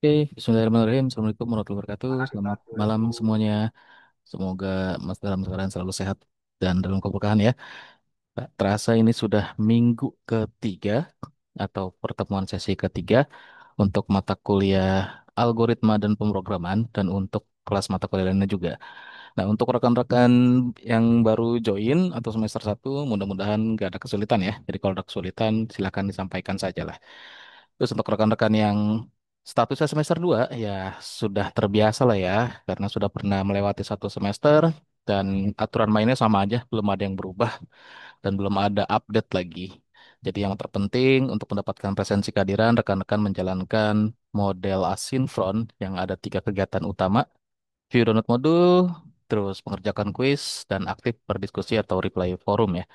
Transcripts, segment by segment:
Oke, Bismillahirrahmanirrahim. Assalamualaikum warahmatullahi wabarakatuh. Selamat malam semuanya. Semoga Mas dalam keadaan selalu sehat dan dalam keberkahan ya. Tak terasa ini sudah minggu ketiga atau pertemuan sesi ketiga untuk mata kuliah algoritma dan pemrograman dan untuk kelas mata kuliah lainnya juga. Nah, untuk rekan-rekan yang baru join atau semester satu, mudah-mudahan nggak ada kesulitan ya. Jadi kalau ada kesulitan, silakan disampaikan saja lah. Terus untuk rekan-rekan yang statusnya semester 2 ya sudah terbiasa lah ya karena sudah pernah melewati satu semester dan aturan mainnya sama aja, belum ada yang berubah dan belum ada update lagi. Jadi yang terpenting untuk mendapatkan presensi kehadiran rekan-rekan menjalankan model asinkron yang ada tiga kegiatan utama, view download modul, terus mengerjakan kuis dan aktif berdiskusi atau reply forum ya.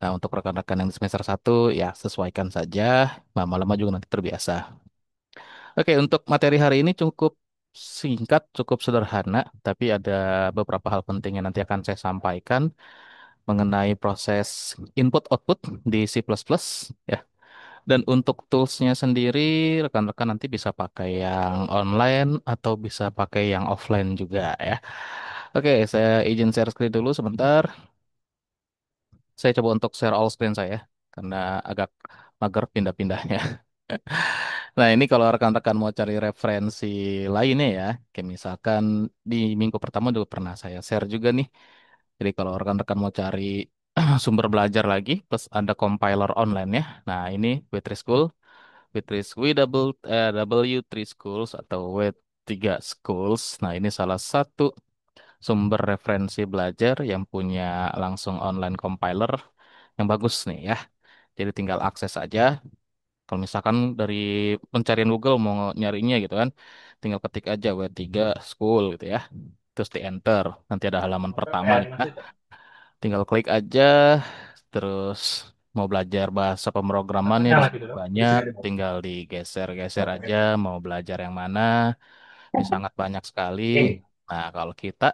Nah, untuk rekan-rekan yang di semester satu ya sesuaikan saja, lama-lama juga nanti terbiasa. Oke, untuk materi hari ini cukup singkat, cukup sederhana, tapi ada beberapa hal penting yang nanti akan saya sampaikan mengenai proses input-output di C++ ya. Dan untuk toolsnya sendiri, rekan-rekan nanti bisa pakai yang online atau bisa pakai yang offline juga ya. Oke, saya izin share screen dulu sebentar. Saya coba untuk share all screen saya, karena agak mager pindah-pindahnya. Nah, ini kalau rekan-rekan mau cari referensi lainnya ya, kayak misalkan di minggu pertama juga pernah saya share juga nih. Jadi kalau rekan-rekan mau cari sumber belajar lagi, plus ada compiler online ya. Nah, ini W3 School, W3 Schools atau W3 Schools. Nah, ini salah satu sumber referensi belajar yang punya langsung online compiler yang bagus nih ya. Jadi tinggal akses aja. Kalau misalkan dari pencarian Google mau nyarinya gitu kan, tinggal ketik aja W3 School gitu ya. Terus di enter, nanti ada halaman pertama nih. Nah, tinggal klik aja, terus mau belajar bahasa pemrograman ya di sini banyak, tinggal digeser-geser aja mau belajar yang mana. Ini sangat banyak sekali. Nah, kalau kita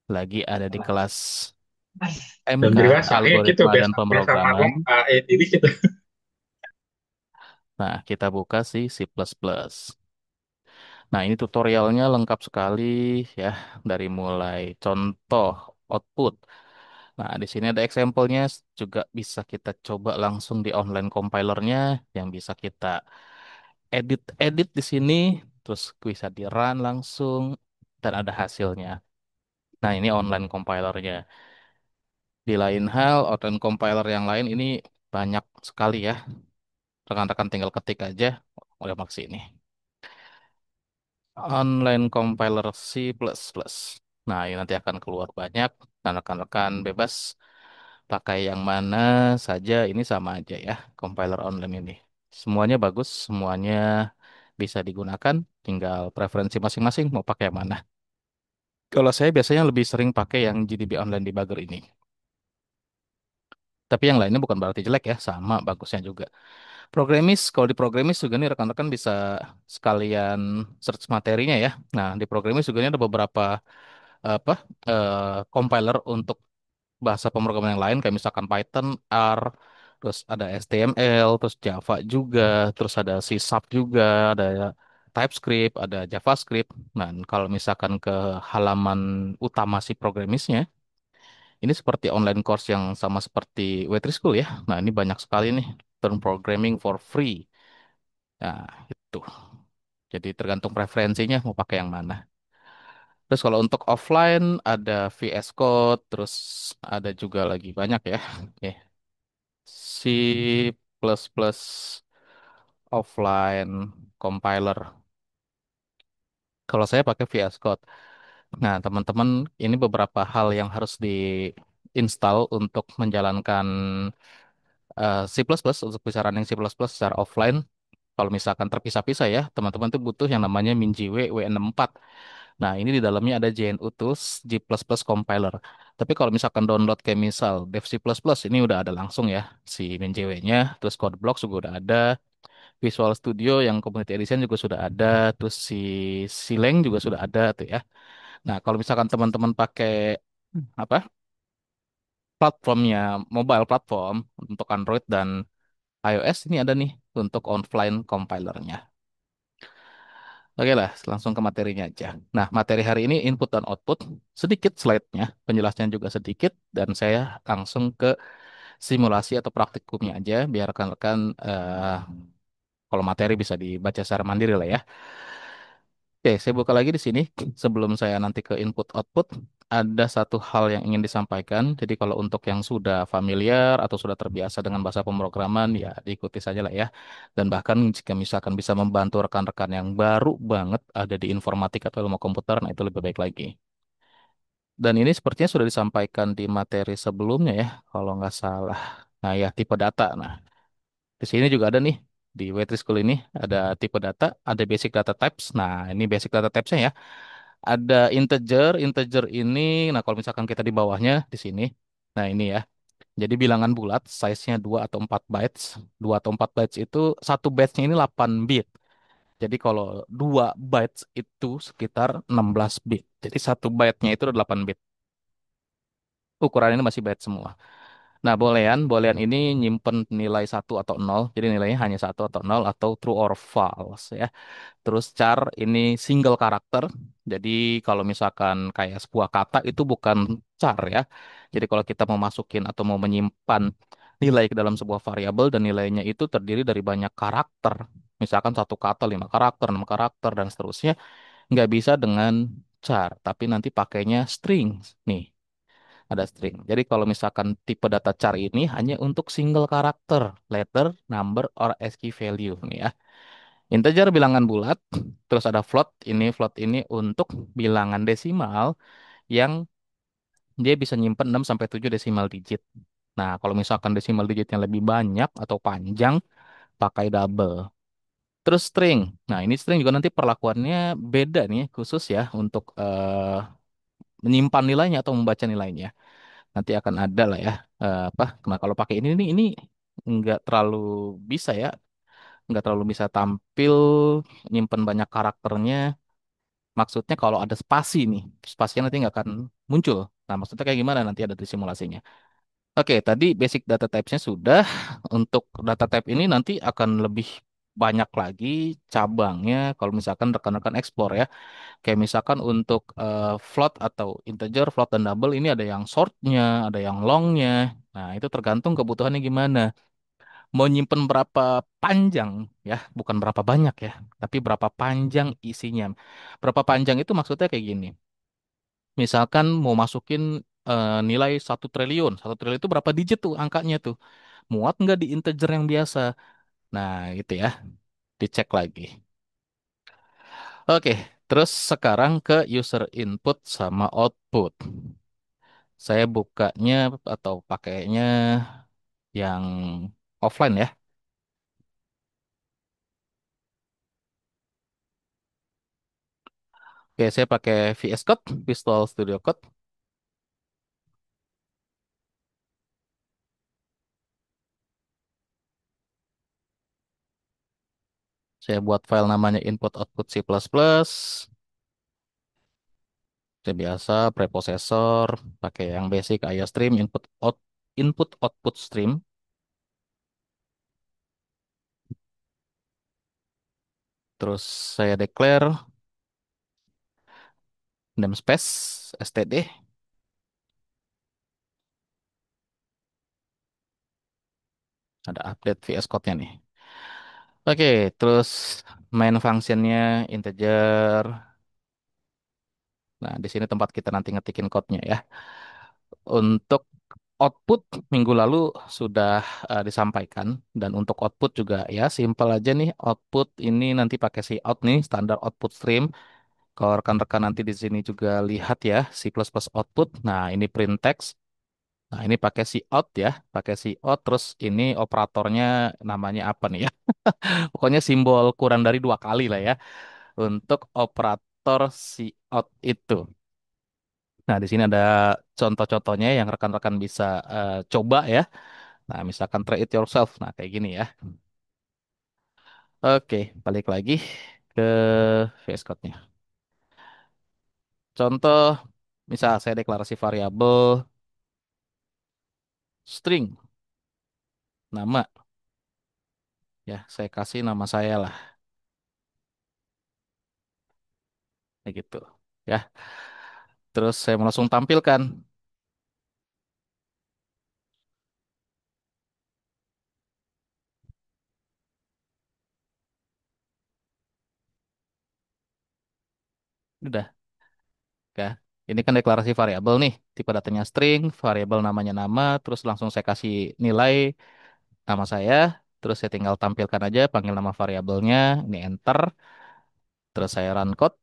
lagi ada di kelas Dan MK, dewasa gitu algoritma dan biasa biasa pemrograman. maklum ini gitu. Nah, kita buka si C++. Nah, ini tutorialnya lengkap sekali ya, dari mulai contoh output. Nah, di sini ada example-nya juga bisa kita coba langsung di online compilernya yang bisa kita edit-edit di sini, terus bisa di-run langsung dan ada hasilnya. Nah, ini online compilernya. Di lain hal, online compiler yang lain ini banyak sekali ya. Rekan-rekan tinggal ketik aja, udah maksi ini. Online compiler C++. Nah, ini nanti akan keluar banyak dan rekan-rekan bebas pakai yang mana saja ini sama aja ya, compiler online ini. Semuanya bagus, semuanya bisa digunakan, tinggal preferensi masing-masing mau pakai yang mana. Kalau saya biasanya lebih sering pakai yang GDB Online Debugger ini. Tapi yang lainnya bukan berarti jelek ya, sama bagusnya juga. Programmis, kalau di Programmis juga nih rekan-rekan bisa sekalian search materinya ya. Nah, di Programmis juga ini ada beberapa apa compiler untuk bahasa pemrograman yang lain kayak misalkan Python, R, terus ada HTML, terus Java juga, terus ada C Sharp juga, ada TypeScript, ada JavaScript. Nah, kalau misalkan ke halaman utama si programisnya, ini seperti online course yang sama seperti W3 School ya. Nah, ini banyak sekali nih term programming for free. Nah, itu. Jadi tergantung preferensinya mau pakai yang mana. Terus kalau untuk offline ada VS Code, terus ada juga lagi banyak ya. Oke. C++ offline compiler. Kalau saya pakai VS Code. Nah, teman-teman, ini beberapa hal yang harus diinstal untuk menjalankan C++ untuk bisa running C++ secara offline. Kalau misalkan terpisah-pisah ya, teman-teman tuh butuh yang namanya MinJW W64. Nah, ini di dalamnya ada JNU Tools G++ Compiler. Tapi kalau misalkan download kayak misal Dev C++, ini udah ada langsung ya si MinJW-nya, terus CodeBlocks juga udah ada, Visual Studio yang Community Edition juga sudah ada, terus si Sileng juga sudah ada tuh ya. Nah, kalau misalkan teman-teman pakai apa? Platformnya mobile platform untuk Android dan iOS ini ada nih untuk offline compilernya. Oke lah, langsung ke materinya aja. Nah, materi hari ini input dan output, sedikit slide-nya, penjelasannya juga sedikit, dan saya langsung ke simulasi atau praktikumnya aja, biar rekan-rekan kalau materi bisa dibaca secara mandiri lah ya. Oke, saya buka lagi di sini. Sebelum saya nanti ke input output, ada satu hal yang ingin disampaikan. Jadi kalau untuk yang sudah familiar atau sudah terbiasa dengan bahasa pemrograman, ya diikuti saja lah ya. Dan bahkan jika misalkan bisa membantu rekan-rekan yang baru banget ada di informatika atau ilmu komputer, nah itu lebih baik lagi. Dan ini sepertinya sudah disampaikan di materi sebelumnya ya, kalau nggak salah. Nah ya, tipe data. Nah, di sini juga ada nih. Di Waitress School ini ada tipe data, ada basic data types. Nah, ini basic data types-nya ya. Ada integer, integer ini, nah kalau misalkan kita di bawahnya di sini, nah ini ya. Jadi bilangan bulat, size-nya 2 atau 4 bytes. 2 atau 4 bytes itu, satu bytes-nya ini 8 bit. Jadi kalau 2 bytes itu sekitar 16 bit. Jadi satu byte-nya itu udah 8 bit. Ukuran ini masih byte semua. Nah, boolean ini nyimpen nilai satu atau nol. Jadi nilainya hanya satu atau nol atau true or false ya. Terus char ini single karakter. Jadi kalau misalkan kayak sebuah kata itu bukan char ya. Jadi kalau kita mau masukin atau mau menyimpan nilai ke dalam sebuah variabel dan nilainya itu terdiri dari banyak karakter. Misalkan satu kata 5 karakter, 6 karakter dan seterusnya nggak bisa dengan char, tapi nanti pakainya string. Nih, ada string. Jadi kalau misalkan tipe data char ini hanya untuk single karakter, letter, number, or ASCII value nih ya. Integer bilangan bulat, terus ada float ini untuk bilangan desimal yang dia bisa nyimpen 6 sampai 7 desimal digit. Nah, kalau misalkan desimal digitnya lebih banyak atau panjang, pakai double. Terus string. Nah, ini string juga nanti perlakuannya beda nih, khusus ya untuk menyimpan nilainya atau membaca nilainya. Nanti akan ada lah ya. Apa? Nah, kalau pakai ini nggak terlalu bisa ya, nggak terlalu bisa tampil nyimpen banyak karakternya. Maksudnya kalau ada spasi nih, spasinya nanti nggak akan muncul. Nah, maksudnya kayak gimana nanti ada di simulasinya. Oke, tadi basic data types-nya sudah. Untuk data type ini nanti akan lebih banyak lagi cabangnya kalau misalkan rekan-rekan explore ya. Kayak misalkan untuk float atau integer, float dan double ini ada yang shortnya, ada yang longnya. Nah, itu tergantung kebutuhannya gimana. Mau nyimpen berapa panjang ya, bukan berapa banyak ya, tapi berapa panjang isinya. Berapa panjang itu maksudnya kayak gini. Misalkan mau masukin nilai 1 triliun. 1 triliun itu berapa digit tuh angkanya tuh? Muat nggak di integer yang biasa? Nah, gitu ya. Dicek lagi. Oke, terus sekarang ke user input sama output. Saya bukanya atau pakainya yang offline ya. Oke, saya pakai VS Code, Visual Studio Code. Saya buat file namanya input output C++. Saya biasa preprocessor, pakai yang basic IOStream, input output stream. Terus saya declare namespace std, ada update VS Code-nya nih. Oke, terus main functionnya integer. Nah, di sini tempat kita nanti ngetikin code-nya ya. Untuk output minggu lalu sudah disampaikan dan untuk output juga ya simple aja nih output ini nanti pakai si out nih standar output stream. Kalau rekan-rekan nanti di sini juga lihat ya C++ output. Nah, ini print text. Nah, ini pakai si out ya, pakai si out terus ini operatornya namanya apa nih ya? Pokoknya simbol kurang dari 2 kali lah ya untuk operator si out itu. Nah, di sini ada contoh-contohnya yang rekan-rekan bisa coba ya. Nah, misalkan try it yourself. Nah, kayak gini ya. Oke, balik lagi ke VS Code-nya. Contoh, misal saya deklarasi variabel string nama ya, saya kasih nama saya lah. Kayak gitu. Ya, terus saya mau langsung tampilkan. Udah, ya. Ini kan deklarasi variabel nih. Tipe datanya string, variabel namanya nama, terus langsung saya kasih nilai nama saya, terus saya tinggal tampilkan aja panggil nama variabelnya, ini enter, terus saya run code.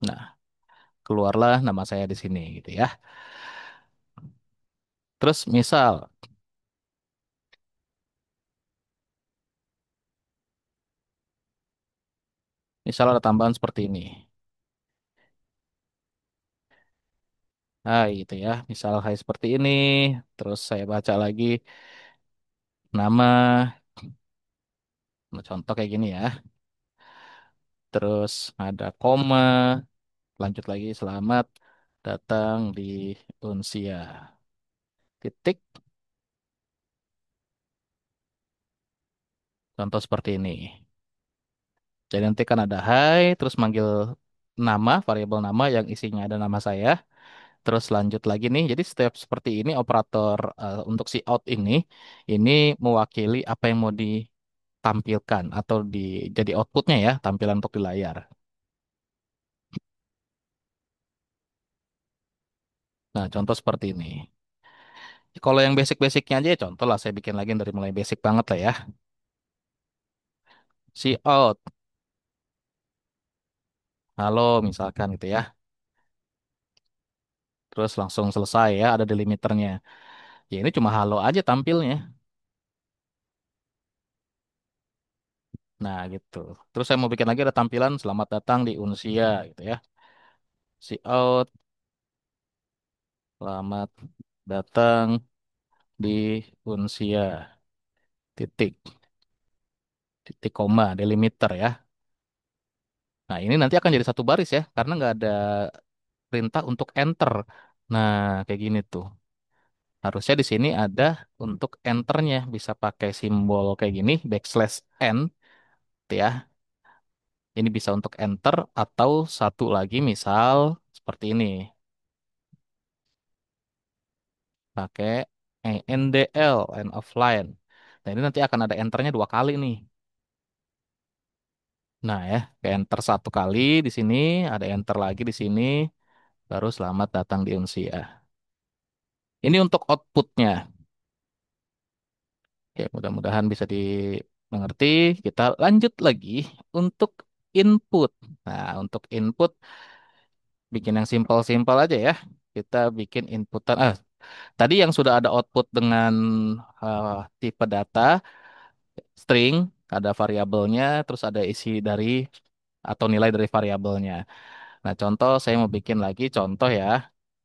Nah, keluarlah nama saya di sini gitu ya. Terus misal ada tambahan seperti ini. Nah, gitu ya. Misal kayak seperti ini, terus saya baca lagi nama, nah, contoh kayak gini ya. Terus ada koma, lanjut lagi selamat datang di Unsia. Titik, contoh seperti ini. Jadi nanti kan ada hai, terus manggil nama, variabel nama yang isinya ada nama saya. Terus lanjut lagi nih. Jadi step seperti ini operator untuk si out ini mewakili apa yang mau ditampilkan atau jadi outputnya ya, tampilan untuk di layar. Nah, contoh seperti ini. Kalau yang basic-basicnya aja ya contoh lah, saya bikin lagi dari mulai basic banget lah ya. Si out, halo misalkan gitu ya. Terus langsung selesai ya, ada delimiternya. Ya ini cuma halo aja tampilnya. Nah gitu. Terus saya mau bikin lagi ada tampilan selamat datang di Unsia gitu ya. Si out, selamat datang di Unsia. Titik, titik koma, delimiter ya. Nah ini nanti akan jadi satu baris ya, karena nggak ada perintah untuk enter. Nah kayak gini tuh. Harusnya di sini ada untuk enternya bisa pakai simbol kayak gini backslash n gitu ya. Ini bisa untuk enter atau satu lagi misal seperti ini pakai endl end of line. Nah ini nanti akan ada enternya dua kali nih. Nah ya, ke enter satu kali di sini, ada enter lagi di sini, baru selamat datang di Unsia. Ini untuk outputnya. Ya mudah-mudahan bisa dimengerti. Kita lanjut lagi untuk input. Nah untuk input bikin yang simpel-simpel aja ya. Kita bikin inputan. Tadi yang sudah ada output dengan tipe data string, ada variabelnya, terus ada isi dari atau nilai dari variabelnya. Nah, contoh saya mau bikin lagi contoh ya.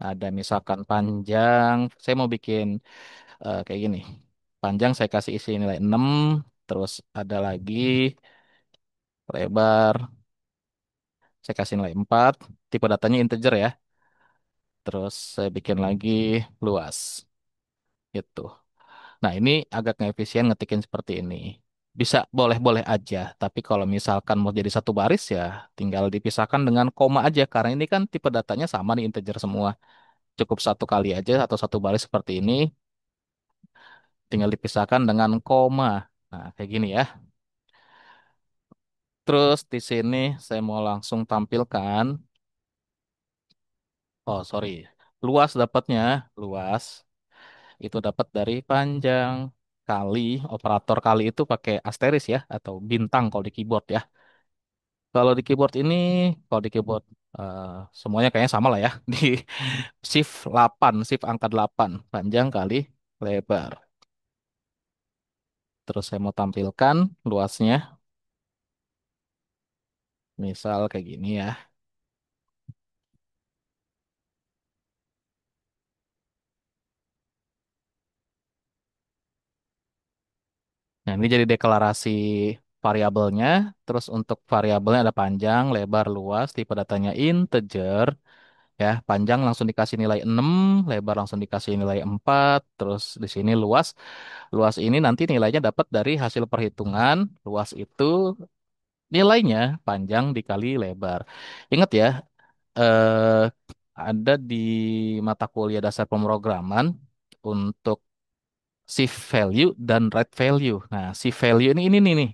Ada misalkan panjang, saya mau bikin kayak gini. Panjang saya kasih isi nilai 6, terus ada lagi lebar, saya kasih nilai 4, tipe datanya integer ya. Terus saya bikin lagi luas. Gitu. Nah, ini agak nggak efisien ngetikin seperti ini. Bisa boleh-boleh aja, tapi kalau misalkan mau jadi satu baris ya tinggal dipisahkan dengan koma aja karena ini kan tipe datanya sama nih integer semua. Cukup satu kali aja atau satu baris seperti ini, tinggal dipisahkan dengan koma. Nah, kayak gini ya. Terus di sini saya mau langsung tampilkan, oh sorry, luas dapatnya, luas itu dapat dari panjang kali, operator kali itu pakai asteris ya, atau bintang kalau di keyboard ya. Kalau di keyboard ini, kalau di keyboard eh, semuanya kayaknya sama lah ya, di shift 8, shift angka 8, panjang kali lebar. Terus saya mau tampilkan luasnya, misal kayak gini ya. Nah, ini jadi deklarasi variabelnya. Terus untuk variabelnya ada panjang, lebar, luas, tipe datanya integer. Ya, panjang langsung dikasih nilai 6, lebar langsung dikasih nilai 4, terus di sini luas. Luas ini nanti nilainya dapat dari hasil perhitungan. Luas itu nilainya panjang dikali lebar. Ingat ya, eh, ada di mata kuliah dasar pemrograman untuk shift value dan right value. Nah, shift value ini nih,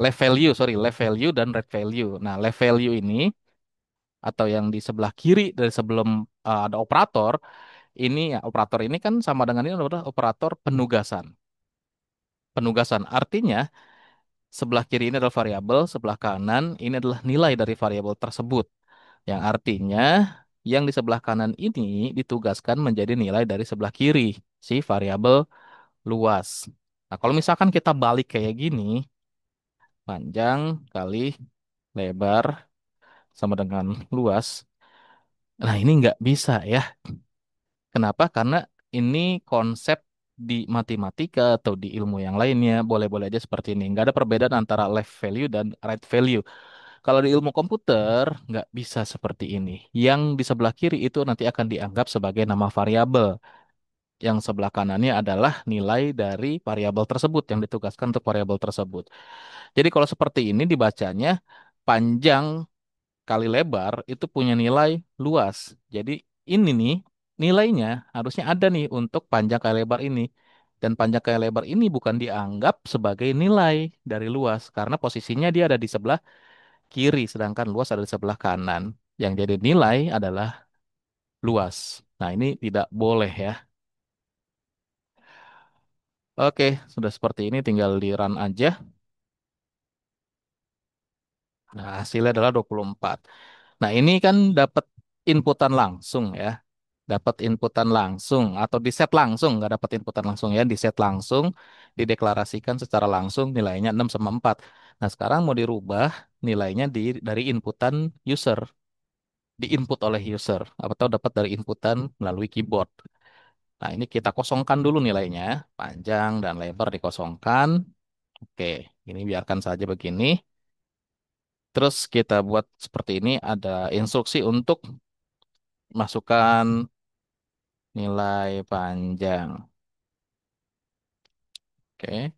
left value, sorry, left value dan right value. Nah, left value ini atau yang di sebelah kiri dari sebelum ada operator, ini ya operator ini kan sama dengan ini adalah operator penugasan. Penugasan artinya sebelah kiri ini adalah variabel, sebelah kanan ini adalah nilai dari variabel tersebut. Yang artinya yang di sebelah kanan ini ditugaskan menjadi nilai dari sebelah kiri, si variabel luas. Nah, kalau misalkan kita balik kayak gini, panjang kali lebar sama dengan luas. Nah, ini nggak bisa ya. Kenapa? Karena ini konsep di matematika atau di ilmu yang lainnya boleh-boleh aja seperti ini. Nggak ada perbedaan antara left value dan right value. Kalau di ilmu komputer nggak bisa seperti ini. Yang di sebelah kiri itu nanti akan dianggap sebagai nama variabel. Yang sebelah kanannya adalah nilai dari variabel tersebut yang ditugaskan untuk variabel tersebut. Jadi kalau seperti ini dibacanya panjang kali lebar itu punya nilai luas. Jadi ini nih nilainya harusnya ada nih untuk panjang kali lebar ini. Dan panjang kali lebar ini bukan dianggap sebagai nilai dari luas karena posisinya dia ada di sebelah kiri sedangkan luas ada di sebelah kanan. Yang jadi nilai adalah luas. Nah, ini tidak boleh ya. Oke, sudah seperti ini tinggal di run aja. Nah, hasilnya adalah 24. Nah, ini kan dapat inputan langsung ya. Dapat inputan langsung atau di set langsung, nggak dapat inputan langsung ya, di set langsung, dideklarasikan secara langsung nilainya 6 sama 4. Nah, sekarang mau dirubah nilainya dari inputan user, diinput oleh user, atau dapat dari inputan melalui keyboard. Nah, ini kita kosongkan dulu nilainya, panjang dan lebar dikosongkan. Oke, ini biarkan saja begini. Terus kita buat seperti ini, ada instruksi untuk masukkan nilai panjang. Oke,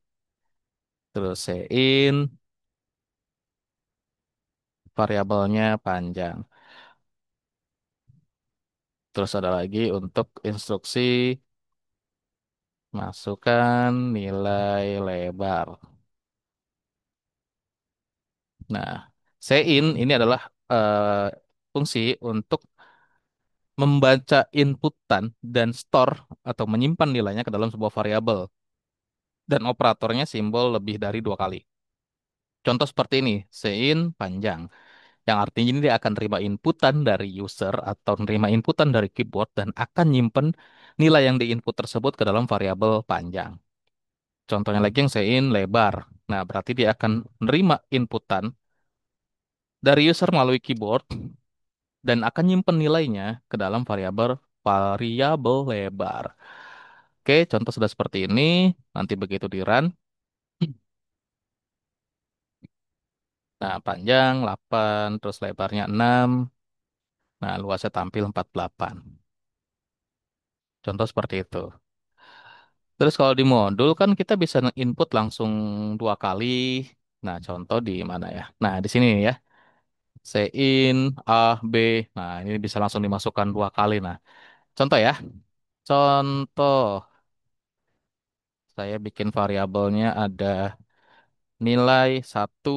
terus sein variabelnya panjang. Terus ada lagi untuk instruksi masukkan nilai lebar. Nah, sein ini adalah fungsi untuk membaca inputan dan store atau menyimpan nilainya ke dalam sebuah variabel. Dan operatornya simbol lebih dari dua kali. Contoh seperti ini, sein panjang. Yang artinya ini dia akan terima inputan dari user atau menerima inputan dari keyboard dan akan nyimpen nilai yang diinput tersebut ke dalam variabel panjang. Contohnya lagi yang sein lebar. Nah, berarti dia akan menerima inputan dari user melalui keyboard dan akan nyimpen nilainya ke dalam variabel variabel lebar. Oke, contoh sudah seperti ini. Nanti begitu di run. Nah, panjang 8, terus lebarnya 6. Nah, luasnya tampil 48. Contoh seperti itu. Terus kalau di modul kan kita bisa input langsung dua kali. Nah, contoh di mana ya? Nah, di sini ya. Sein A, B. Nah, ini bisa langsung dimasukkan dua kali. Nah, contoh ya. Contoh, saya bikin variabelnya ada nilai satu,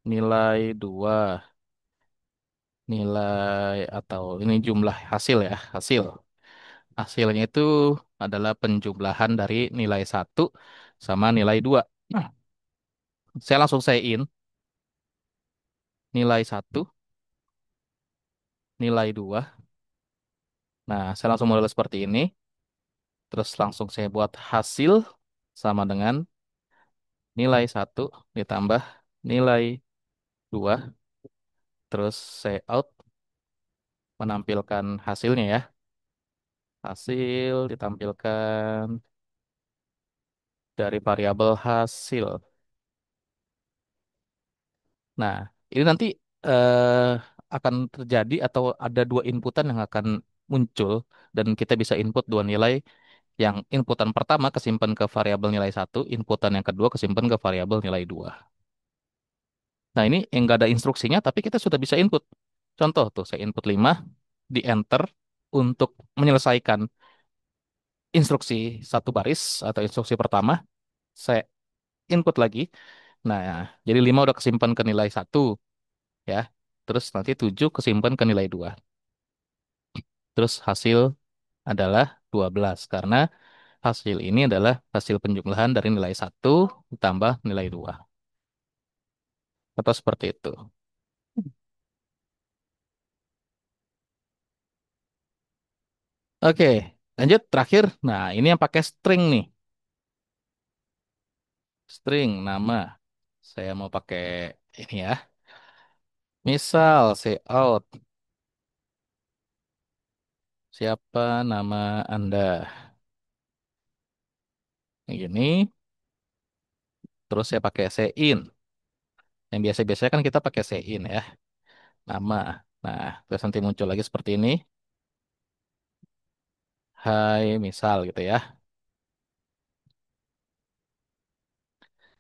nilai 2, nilai atau ini jumlah hasil ya, hasil. Hasilnya itu adalah penjumlahan dari nilai satu sama nilai 2. Nah, saya langsung saya in nilai satu, nilai 2. Nah, saya langsung model seperti ini. Terus langsung saya buat hasil sama dengan nilai satu ditambah nilai 2. Terus saya out menampilkan hasilnya ya. Hasil ditampilkan dari variabel hasil. Nah, ini nanti eh, akan terjadi atau ada dua inputan yang akan muncul dan kita bisa input dua nilai. Yang inputan pertama kesimpan ke variabel nilai satu, inputan yang kedua kesimpan ke variabel nilai 2. Nah, ini yang nggak ada instruksinya, tapi kita sudah bisa input. Contoh tuh, saya input 5, di enter untuk menyelesaikan instruksi satu baris atau instruksi pertama, saya input lagi. Nah, jadi 5 udah kesimpan ke nilai satu ya. Terus nanti 7 kesimpan ke nilai 2. Terus hasil adalah 12 karena hasil ini adalah hasil penjumlahan dari nilai satu ditambah nilai 2. Atau seperti itu. Oke, lanjut terakhir. Nah, ini yang pakai string nih. String nama. Saya mau pakai ini ya. Misal say out. Siapa nama Anda? Yang gini. Terus saya pakai say in. Yang biasa-biasanya kan kita pakai say in ya. Nama. Nah, terus nanti muncul lagi seperti ini. Hai, misal gitu ya.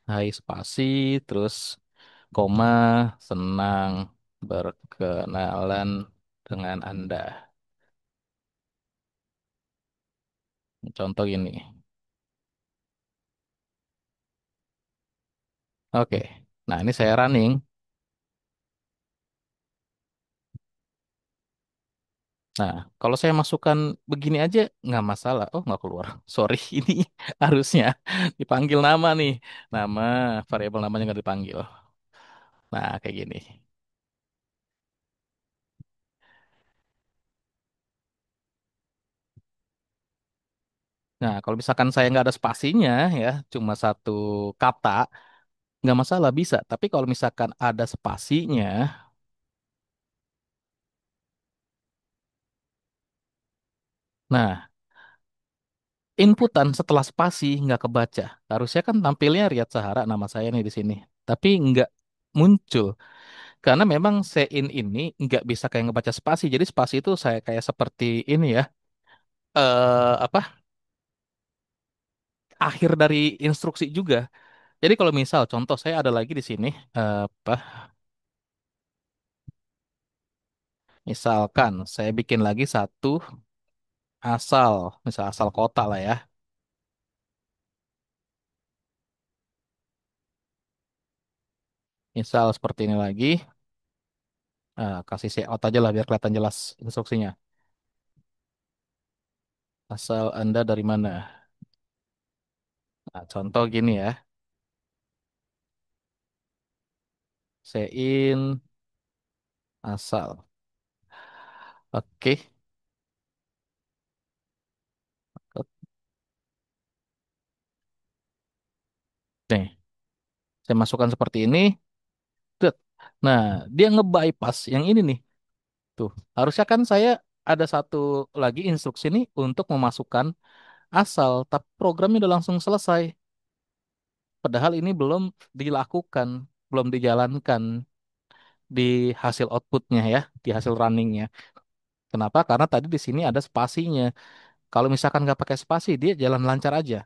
Hai spasi, terus koma, senang berkenalan dengan Anda. Contoh gini. Oke. Nah, ini saya running. Nah, kalau saya masukkan begini aja nggak masalah. Oh, nggak keluar. Sorry, ini harusnya dipanggil nama nih. Nama, variabel namanya nggak dipanggil. Nah, kayak gini. Nah, kalau misalkan saya nggak ada spasinya ya, cuma satu kata, nggak masalah bisa. Tapi kalau misalkan ada spasinya, nah inputan setelah spasi nggak kebaca. Harusnya kan tampilnya Riyad Sahara nama saya nih di sini. Tapi nggak muncul. Karena memang sein ini nggak bisa kayak ngebaca spasi. Jadi spasi itu saya kayak seperti ini ya. Apa? Akhir dari instruksi juga. Jadi kalau misal contoh saya ada lagi di sini. Apa? Misalkan saya bikin lagi satu asal. Misal asal kota lah ya. Misal seperti ini lagi. Kasih layout aja lah biar kelihatan jelas instruksinya. Asal Anda dari mana? Nah, contoh gini ya. Sein asal. Oke. Nih, saya masukkan seperti ini. Dut. Nah, dia nge-bypass yang ini nih. Tuh, harusnya kan saya ada satu lagi instruksi nih untuk memasukkan asal, tapi programnya udah langsung selesai. Padahal ini belum dilakukan, belum dijalankan di hasil outputnya ya, di hasil runningnya. Kenapa? Karena tadi di sini ada spasinya. Kalau misalkan nggak pakai spasi, dia jalan lancar aja.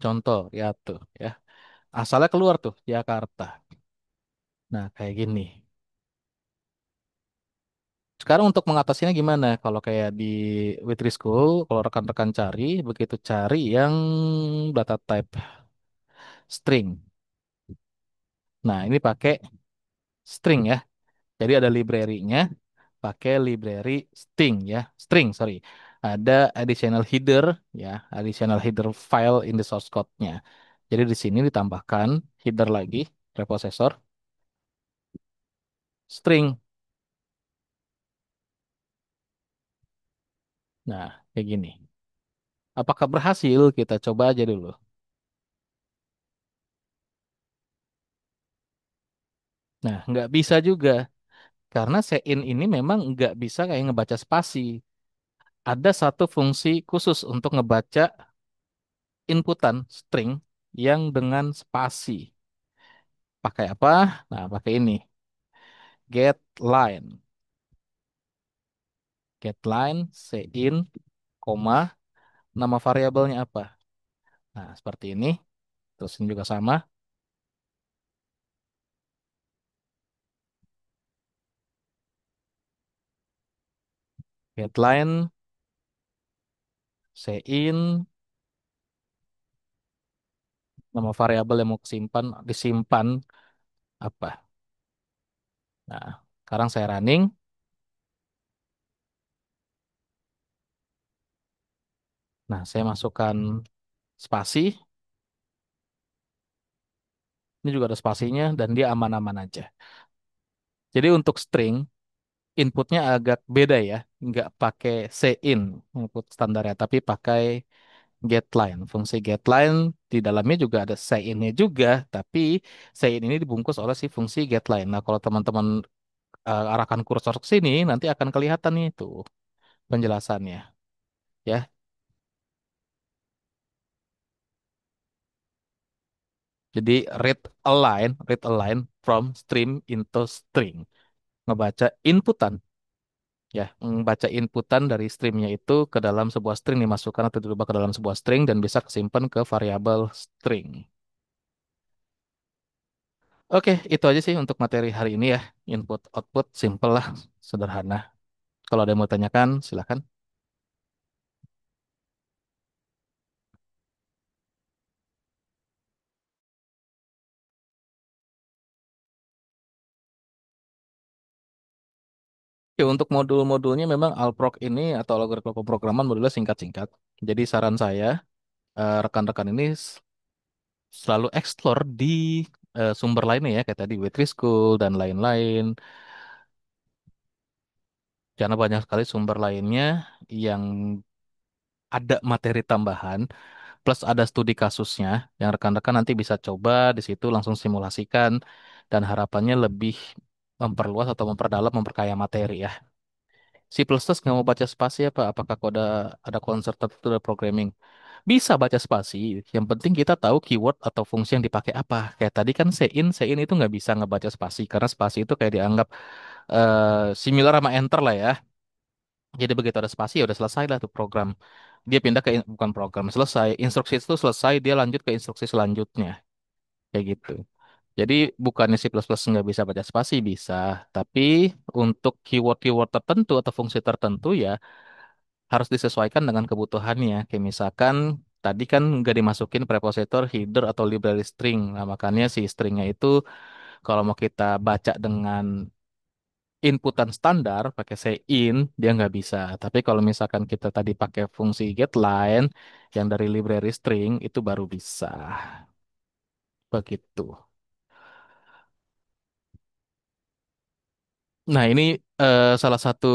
Contoh, ya tuh, ya. Asalnya keluar tuh, Jakarta. Nah, kayak gini. Sekarang untuk mengatasinya gimana? Kalau kayak di Witri School, kalau rekan-rekan cari, begitu cari yang data type string. Nah, ini pakai string ya. Jadi ada library-nya, pakai library string ya. String, sorry. Ada additional header ya, additional header file in the source code-nya. Jadi di sini ditambahkan header lagi, preprocessor, string. Nah, kayak gini. Apakah berhasil? Kita coba aja dulu. Nah, nggak bisa juga. Karena sein ini memang nggak bisa kayak ngebaca spasi. Ada satu fungsi khusus untuk ngebaca inputan string yang dengan spasi. Pakai apa? Nah, pakai ini. Get line. Get line, sein, koma, nama variabelnya apa? Nah, seperti ini. Terus ini juga sama. Headline, sein, nama variabel yang mau disimpan apa. Nah, sekarang saya running. Nah, saya masukkan spasi. Ini juga ada spasinya dan dia aman-aman aja. Jadi untuk string, inputnya agak beda ya. Nggak pakai sein input standarnya, tapi pakai getLine. Fungsi getLine di dalamnya juga ada sein-nya juga, tapi sein ini dibungkus oleh si fungsi getLine. Nah, kalau teman-teman arahkan kursor ke sini, nanti akan kelihatan nih tuh penjelasannya. Ya, jadi read a line from stream into string. Ngebaca inputan, ya, membaca inputan dari streamnya itu ke dalam sebuah string dimasukkan atau dirubah ke dalam sebuah string dan bisa kesimpan ke variabel string. Oke, itu aja sih untuk materi hari ini ya. Input output simple lah, sederhana. Kalau ada yang mau tanyakan, silakan. Oke, untuk modul-modulnya memang Alprok ini atau algoritma pemrograman modulnya singkat-singkat. Jadi saran saya, rekan-rekan ini selalu explore di sumber lainnya ya, kayak tadi Witri School dan lain-lain. Karena banyak sekali sumber lainnya yang ada materi tambahan, plus ada studi kasusnya yang rekan-rekan nanti bisa coba di situ langsung simulasikan dan harapannya lebih memperluas atau memperdalam, memperkaya materi ya. C++ nggak mau baca spasi apa? Apakah kau ada concern tertentu dari programming? Bisa baca spasi. Yang penting kita tahu keyword atau fungsi yang dipakai apa. Kayak tadi kan sein itu nggak bisa ngebaca spasi karena spasi itu kayak dianggap similar sama enter lah ya. Jadi begitu ada spasi ya udah selesai lah tuh program. Dia pindah ke bukan program selesai. Instruksi itu selesai, dia lanjut ke instruksi selanjutnya. Kayak gitu. Jadi bukannya C++ nggak bisa baca spasi, bisa. Tapi untuk keyword-keyword tertentu atau fungsi tertentu ya harus disesuaikan dengan kebutuhannya. Kayak misalkan tadi kan nggak dimasukin prepositor, header, atau library string. Nah, makanya si stringnya itu kalau mau kita baca dengan inputan standar pakai sein dia nggak bisa. Tapi kalau misalkan kita tadi pakai fungsi getLine yang dari library string itu baru bisa. Begitu. Nah, ini salah satu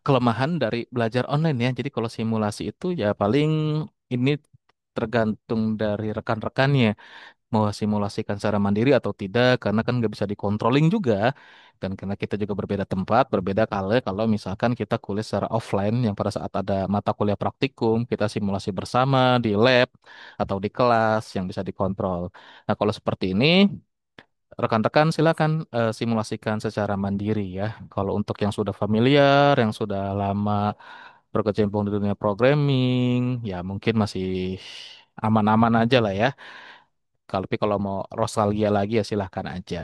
kelemahan dari belajar online ya. Jadi kalau simulasi itu ya paling ini tergantung dari rekan-rekannya mau simulasikan secara mandiri atau tidak karena kan nggak bisa dikontrolling juga dan karena kita juga berbeda tempat berbeda kalau misalkan kita kuliah secara offline yang pada saat ada mata kuliah praktikum kita simulasi bersama di lab atau di kelas yang bisa dikontrol. Nah kalau seperti ini rekan-rekan silakan simulasikan secara mandiri ya. Kalau untuk yang sudah familiar yang sudah lama berkecimpung di dunia programming ya mungkin masih aman-aman aja lah ya. Tapi kalau mau nostalgia lagi ya silahkan aja.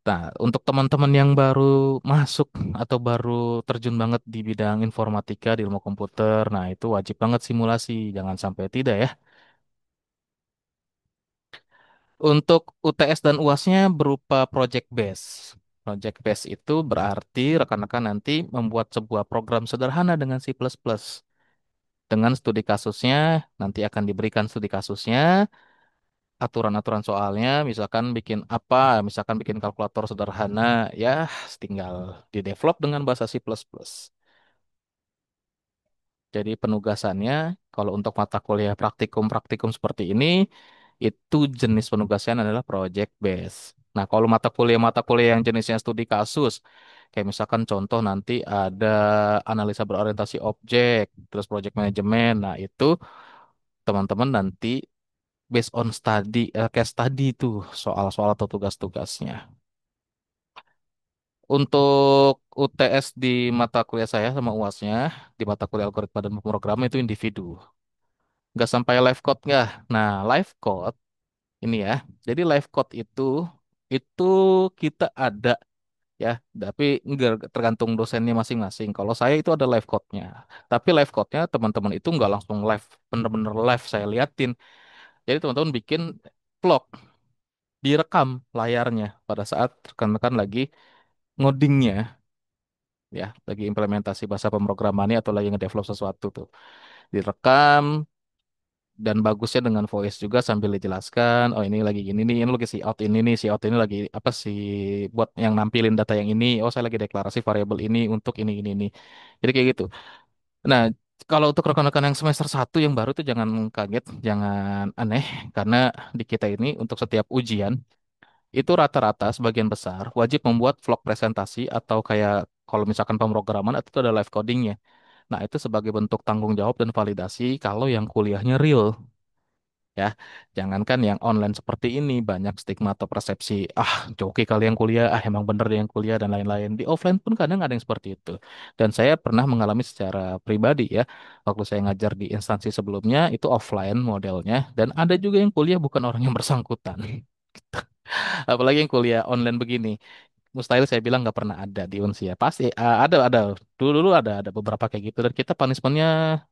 Nah, untuk teman-teman yang baru masuk atau baru terjun banget di bidang informatika di ilmu komputer, nah itu wajib banget simulasi, jangan sampai tidak ya. Untuk UTS dan UASnya berupa project base. Project base itu berarti rekan-rekan nanti membuat sebuah program sederhana dengan C++. Dengan studi kasusnya, nanti akan diberikan studi kasusnya, aturan-aturan soalnya, misalkan bikin apa, misalkan bikin kalkulator sederhana, ya tinggal di-develop dengan bahasa C++. Jadi penugasannya, kalau untuk mata kuliah praktikum-praktikum seperti ini, itu jenis penugasan adalah project base. Nah, kalau mata kuliah yang jenisnya studi kasus, kayak misalkan contoh nanti ada analisa berorientasi objek, terus project management, nah itu teman-teman nanti based on case study itu soal-soal atau tugas-tugasnya. Untuk UTS di mata kuliah saya sama UASnya, di mata kuliah algoritma dan pemrograman itu individu. Nggak sampai live code nggak? Nah, live code ini ya. Jadi live code itu kita ada ya, tapi nggak tergantung dosennya masing-masing. Kalau saya itu ada live code-nya, tapi live code-nya teman-teman itu nggak langsung live, bener-bener live saya liatin. Jadi teman-teman bikin vlog, direkam layarnya pada saat rekan-rekan lagi ngodingnya, ya, lagi implementasi bahasa pemrogramannya atau lagi ngedevelop sesuatu tuh, direkam dan bagusnya dengan voice juga sambil dijelaskan, oh ini lagi gini nih, ini lagi si out ini nih, si out ini lagi apa sih buat yang nampilin data yang ini, oh saya lagi deklarasi variabel ini untuk ini nih. Jadi kayak gitu. Nah, kalau untuk rekan-rekan yang semester satu yang baru tuh jangan kaget, jangan aneh, karena di kita ini untuk setiap ujian itu rata-rata sebagian besar wajib membuat vlog presentasi atau kayak kalau misalkan pemrograman itu ada live codingnya. Nah, itu sebagai bentuk tanggung jawab dan validasi kalau yang kuliahnya real. Ya, jangankan yang online seperti ini banyak stigma atau persepsi, ah joki kali yang kuliah, ah emang bener deh yang kuliah dan lain-lain. Di offline pun kadang ada yang seperti itu. Dan saya pernah mengalami secara pribadi ya, waktu saya ngajar di instansi sebelumnya itu offline modelnya, dan ada juga yang kuliah bukan orang yang bersangkutan. Apalagi yang kuliah online begini. Mustahil saya bilang nggak pernah ada di Unsia. Pasti ada dulu ada beberapa kayak gitu dan kita punishmentnya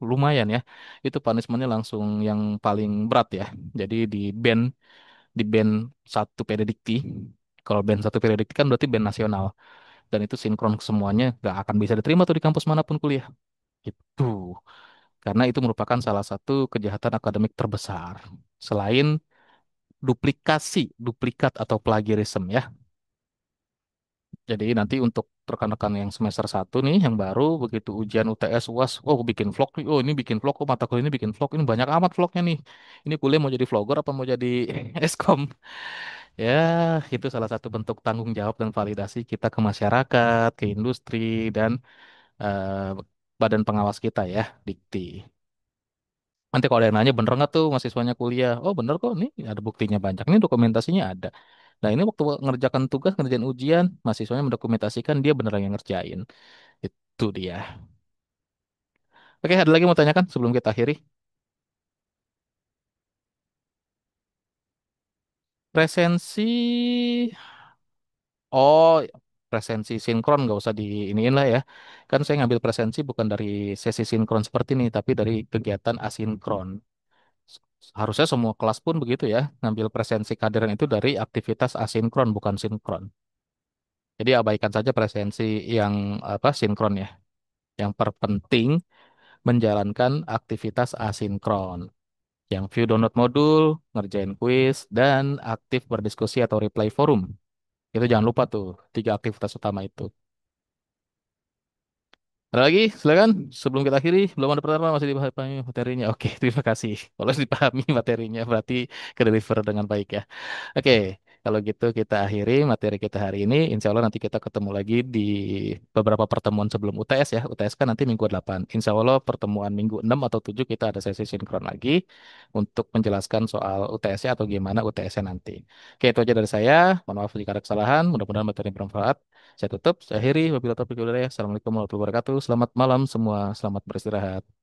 lumayan ya. Itu punishmentnya langsung yang paling berat ya. Jadi di band satu periodikti. Kalau band satu periodikti kan berarti band nasional dan itu sinkron semuanya nggak akan bisa diterima tuh di kampus manapun kuliah. Itu karena itu merupakan salah satu kejahatan akademik terbesar selain duplikat atau plagiarism ya. Jadi nanti untuk rekan-rekan yang semester satu nih, yang baru, begitu ujian UTS, UAS, oh bikin vlog nih, oh ini bikin vlog, oh mata kuliah ini bikin vlog, ini banyak amat vlognya nih. Ini kuliah mau jadi vlogger apa mau jadi eskom? Ya, itu salah satu bentuk tanggung jawab dan validasi kita ke masyarakat, ke industri, dan eh, badan pengawas kita ya, Dikti. Nanti kalau ada yang nanya, bener nggak tuh mahasiswanya kuliah? Oh bener kok, nih ada buktinya banyak, ini dokumentasinya ada. Nah ini waktu ngerjakan tugas, ngerjain ujian, mahasiswanya mendokumentasikan dia beneran yang ngerjain. Itu dia. Oke, ada lagi mau tanyakan sebelum kita akhiri? Presensi, oh presensi sinkron nggak usah diiniin lah ya. Kan saya ngambil presensi bukan dari sesi sinkron seperti ini, tapi dari kegiatan asinkron. Harusnya semua kelas pun begitu ya, ngambil presensi kehadiran itu dari aktivitas asinkron bukan sinkron. Jadi abaikan saja presensi yang apa sinkron ya. Yang terpenting menjalankan aktivitas asinkron. Yang view download modul, ngerjain kuis, dan aktif berdiskusi atau reply forum. Itu jangan lupa tuh, tiga aktivitas utama itu. Ada lagi? Silakan. Sebelum kita akhiri, belum ada pertanyaan masih dipahami materinya. Oke, terima kasih. Kalau dipahami materinya, berarti ke deliver dengan baik ya. Oke, kalau gitu kita akhiri materi kita hari ini. Insya Allah nanti kita ketemu lagi di beberapa pertemuan sebelum UTS ya. UTS kan nanti minggu 8. Insya Allah pertemuan minggu 6 atau 7 kita ada sesi sinkron lagi untuk menjelaskan soal UTS-nya atau gimana UTS-nya nanti. Oke, itu aja dari saya. Mohon maaf jika ada kesalahan. Mudah-mudahan materi bermanfaat. Saya tutup, saya akhiri. Wabillahi taufiq wal hidayah. Assalamualaikum warahmatullahi wabarakatuh. Selamat malam semua. Selamat beristirahat.